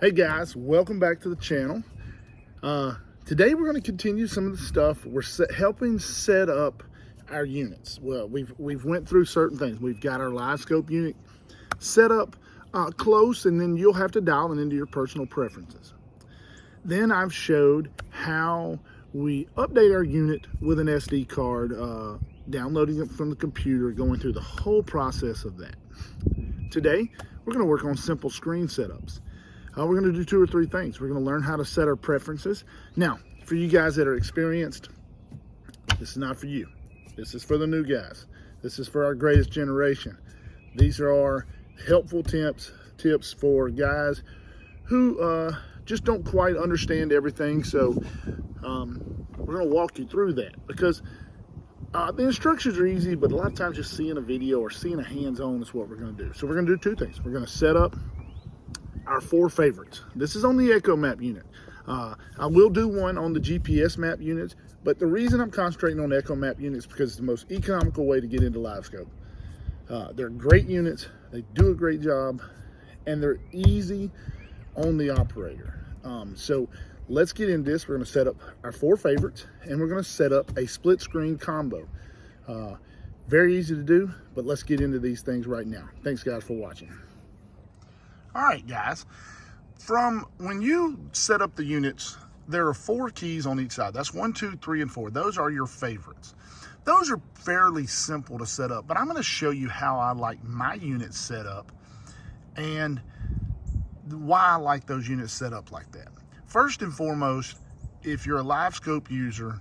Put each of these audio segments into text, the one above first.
Hey guys, welcome back to the channel. Today we're going to continue some of the stuff we're helping set up our units. Well, we've went through certain things. We've got our Livescope unit set up close, and then you'll have to dial it into your personal preferences. Then I've showed how we update our unit with an SD card, downloading it from the computer, going through the whole process of that. Today we're going to work on simple screen setups. We're going to do 2 or 3 things. We're going to learn how to set our preferences. Now, for you guys that are experienced, this is not for you. This is for the new guys. This is for our greatest generation. These are our helpful tips for guys who just don't quite understand everything. So we're going to walk you through that, because the instructions are easy, but a lot of times just seeing a video or seeing a hands-on is what we're going to do. So we're going to do 2 things. We're going to set up our 4 favorites. This is on the Echomap unit. I will do one on the GPS map units, but the reason I'm concentrating on Echomap units is because it's the most economical way to get into Livescope. They're great units, they do a great job, and they're easy on the operator. So let's get into this. We're going to set up our 4 favorites, and we're going to set up a split screen combo. Very easy to do, but let's get into these things right now. Thanks guys for watching. All right, guys, from when you set up the units, there are 4 keys on each side. That's 1, 2, 3, and 4. Those are your favorites. Those are fairly simple to set up, but I'm going to show you how I like my units set up and why I like those units set up like that. First and foremost, if you're a Livescope user,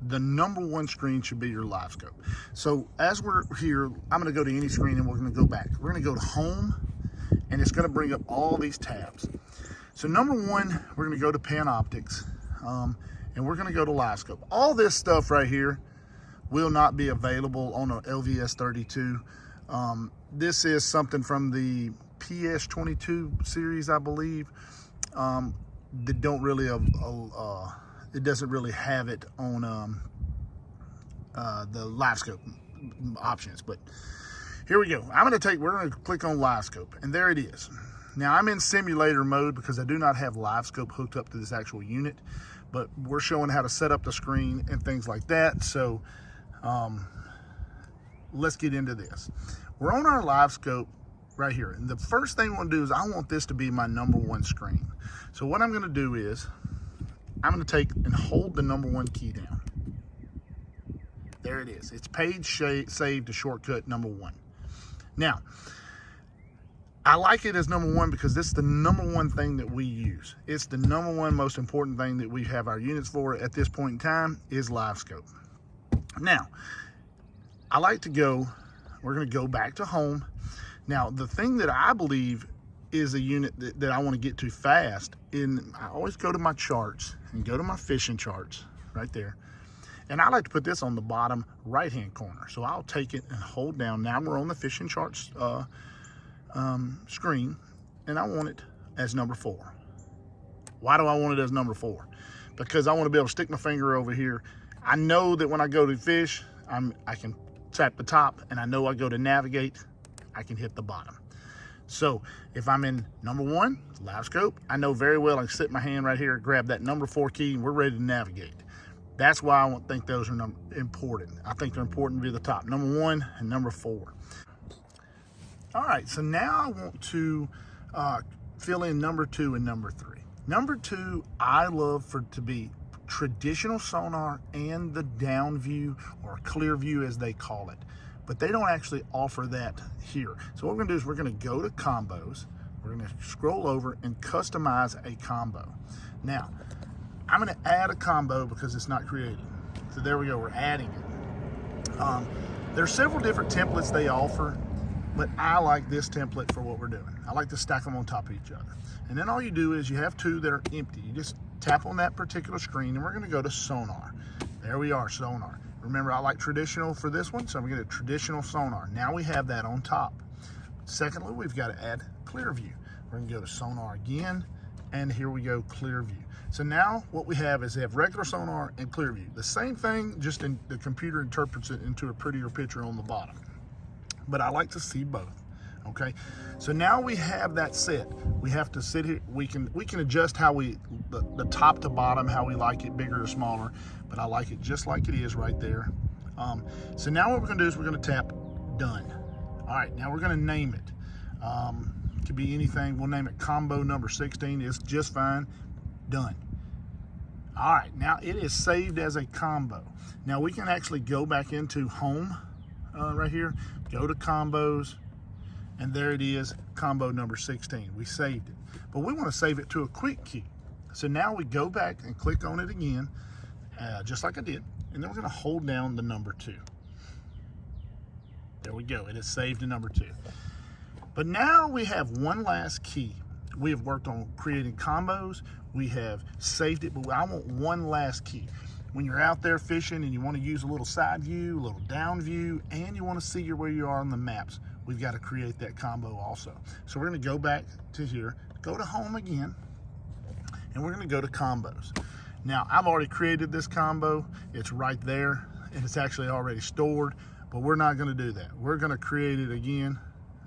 the #1 screen should be your Livescope. So as we're here, I'm going to go to any screen and we're going to go back. We're going to go to Home, and it's going to bring up all these tabs. So #1, we're going to go to Panoptics, and we're going to go to Livescope. All this stuff right here will not be available on an LVS32. This is something from the PS22 series, I believe. That don't really, it doesn't really have it on the Livescope options, but here we go. We're going to click on Livescope, and there it is. Now I'm in simulator mode because I do not have Livescope hooked up to this actual unit, but we're showing how to set up the screen and things like that. So let's get into this. We're on our Livescope right here, and the first thing I want to do is I want this to be my #1 screen. So what I'm going to do is I'm going to take and hold the #1 key down. There it is. It's page saved to shortcut #1. Now, I like it as #1 because this is the #1 thing that we use. It's the #1 most important thing that we have our units for at this point in time is Livescope. Now, I like to go, we're going to go back to Home. Now, the thing that I believe is a unit that I want to get to fast, I always go to my charts and go to my fishing charts right there. And I like to put this on the bottom right-hand corner. So I'll take it and hold down. Now we're on the fishing charts screen, and I want it as #4. Why do I want it as #4? Because I want to be able to stick my finger over here. I know that when I go to fish, I can tap the top, and I know I go to navigate, I can hit the bottom. So if I'm in #1, Livescope, I know very well I can sit my hand right here, grab that #4 key, and we're ready to navigate. That's why I think those are important. I think they're important to be the top, #1 and #4. All right, so now I want to fill in #2 and #3. #2, I love to be traditional sonar and the down view, or clear view as they call it. But they don't actually offer that here. So what we're gonna do is we're gonna go to combos. We're gonna scroll over and customize a combo. Now, I'm going to add a combo because it's not created. So there we go, we're adding it. There's several different templates they offer, but I like this template for what we're doing. I like to stack them on top of each other. And then all you do is you have 2 that are empty. You just tap on that particular screen, and we're going to go to sonar. There we are, sonar. Remember, I like traditional for this one, so I'm going to get a traditional sonar. Now we have that on top. Secondly, we've got to add clear view. We're going to go to sonar again, and here we go, clear view. So now what we have is they have regular sonar and clear view. The same thing, just the computer interprets it into a prettier picture on the bottom. But I like to see both. Okay, so now we have that set. We have to sit here. We can adjust how the top to bottom, how we like it, bigger or smaller. But I like it just like it is right there. So now what we're gonna do is we're gonna tap done. All right, now we're gonna name it. It could be anything. We'll name it combo number 16. It's just fine. Done. All right, now it is saved as a combo. Now we can actually go back into home right here, go to combos, and there it is, combo number 16. We saved it, but we want to save it to a quick key. So now we go back and click on it again, just like I did, and then we're going to hold down the number 2. There we go, it is saved to number 2. But now we have one last key. We have worked on creating combos, we have saved it, but I want one last key. When you're out there fishing and you want to use a little side view, a little down view, and you want to see where you are on the maps, we've got to create that combo also. So we're going to go back to here, go to home again, and we're going to go to combos. Now, I've already created this combo. It's right there, and it's actually already stored, but we're not going to do that. We're going to create it again.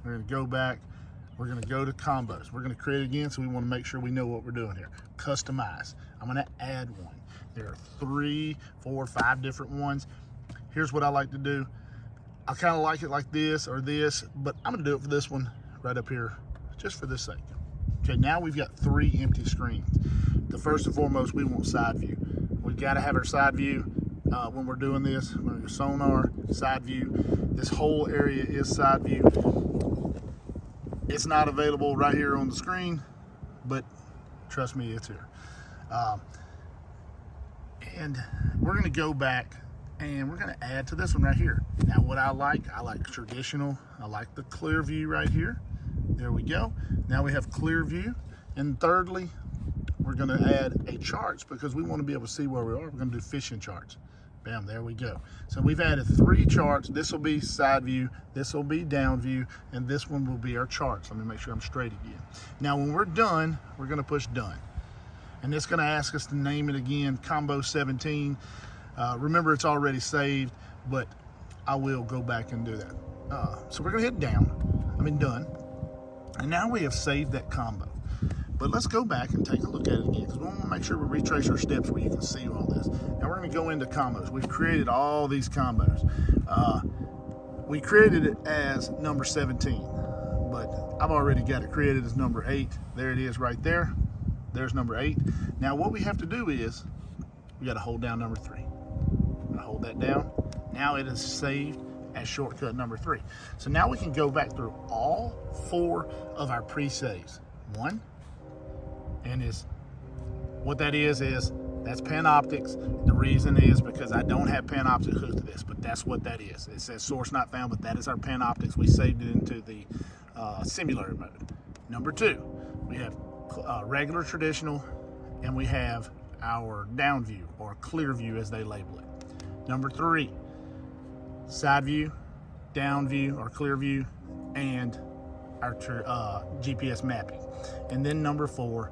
We're going to go back. We're going to go to combos. We're going to create it again, so we want to make sure we know what we're doing here. Customize. I'm going to add one. There are 3, 4, 5 different ones. Here's what I like to do. I kind of like it like this or this, but I'm going to do it for this one right up here, just for this sake. Okay, now we've got 3 empty screens. The first and foremost, we want side view. We've got to have our side view when we're doing this. We're going to go sonar, side view. This whole area is side view. It's not available right here on the screen, but trust me, it's here. And we're going to go back and we're going to add to this one right here. Now what I like traditional. I like the clear view right here. There we go. Now we have clear view. And thirdly, we're going to add a charts because we want to be able to see where we are. We're going to do fishing charts. Bam, there we go. So we've added 3 charts. This will be side view, this will be down view, and this one will be our charts. Let me make sure I'm straight again. Now when we're done, we're going to push done. And it's going to ask us to name it again, combo 17. Remember, it's already saved, but I will go back and do that. So we're going to hit done. And now we have saved that combo. But let's go back and take a look at it again, because we want to make sure we retrace our steps where you can see all this. Now we're going to go into combos. We've created all these combos. We created it as number 17, but I've already got it created as number 8. There it is right there. There's number 8. Now what we have to do is we got to hold down number 3. I'm going to hold that down. Now it is saved as shortcut number 3. So now we can go back through all 4 of our pre-saves. 1, and what that is that's Panoptics. The reason is because I don't have Panoptics hooked to this, but that's what that is. It says source not found, but that is our Panoptics. We saved it into the simulator mode. Number 2, we have regular traditional, and we have our down view or clear view as they label it. Number 3, side view, down view or clear view, and our GPS mapping. And then number 4,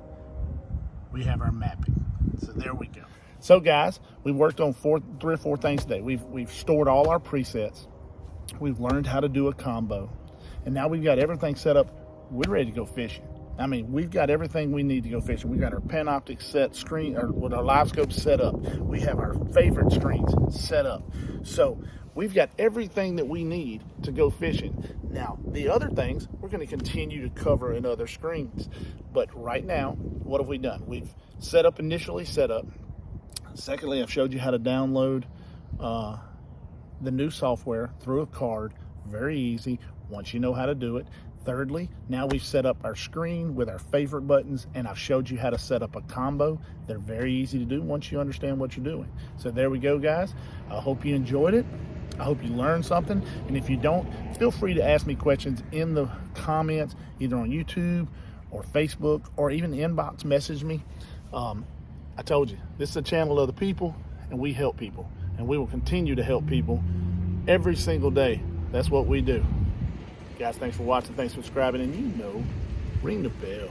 we have our mapping. So there we go. So guys, we worked on 3 or 4 things today. We've stored all our presets. We've learned how to do a combo, and now we've got everything set up. We're ready to go fishing. I mean, we've got everything we need to go fishing. We've got our Panoptic set screen, or with our Livescope set up. We have our favorite screens set up. So we've got everything that we need to go fishing. Now, the other things, we're going to continue to cover in other screens. But right now, what have we done? We've initially set up. Secondly, I've showed you how to download the new software through a card. Very easy once you know how to do it. Thirdly, now we've set up our screen with our favorite buttons, and I've showed you how to set up a combo. They're very easy to do once you understand what you're doing. So there we go, guys. I hope you enjoyed it. I hope you learned something. And if you don't, feel free to ask me questions in the comments, either on YouTube or Facebook, or even inbox message me. I told you, this is a channel of the people, and we help people. And we will continue to help people every single day. That's what we do. Guys, thanks for watching, thanks for subscribing, and ring the bell.